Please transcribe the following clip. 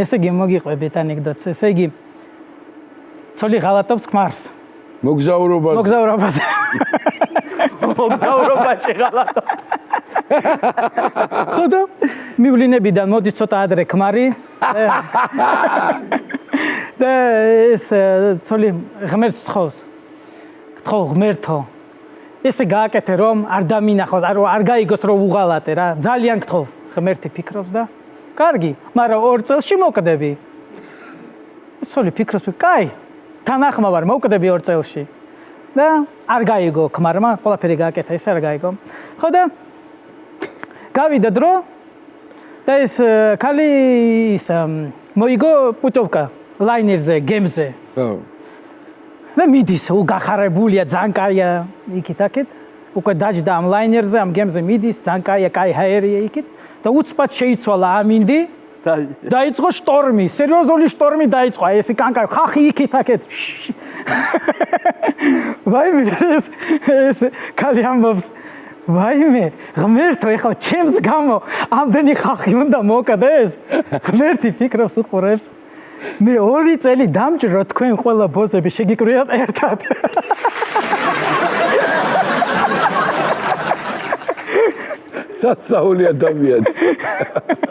ესე იგი მოგიყვებით ანეკდოტს. ესე იგი ცოლი ღალატობს ქმარს. მოგზაურობაზე. მოგზაურობაზე ღალატობს. ხოდა მივლინებიდან მოდის ცოტა ადრე ქმარი. და ეს ცოლი ღმერთს თხოვს. გთხოვ ღმერთო. ესე გააკეთე რომ არ დამინახოს, არ გაიგოს რომ უღალატე რა. ძალიან გთხოვ. ღმერთი ფიქრობს და კარგი, მაგრამ 2 წელში მოკდები. ცოლი ფიქრობს, კაი, თანახმა ვარ, მოკდები 2 წელში. და არ გაიგო ქმარმა, ყველაფერი გააკეთა, ეს არ გაიგო. ხო და გავიდა დრო და ეს ქალი ის მოიგო პუტოვკა ლაინერზე, გემზე. და მიდის, გახარებულია, ძალიან კაია იქით აქეთ. უკვე დაჯდა ამ ლაინერზე, ამ გემზე მიდის, ძალიან კაია, კაი ჰაერია იქით. და უცბად შეიცვალა ამინდი. დაიწყო შტორმი, სერიოზული შტორმი დაიწყო. აი ესე კანკა ხახი იქით აქეთ. ვაიმე ეს ქალი ამბობს, ვაიმე, ღმერთო, ეხლა ჩემს გამო ამდენი ხახი უნდა მოკდეს. ღმერთი ფიქრობს უყურებს. მე 2 წელი დამჭრო თქვენ ყველა ბოზები შეგიკვრიათ ერთად. სასაული ადამიანი.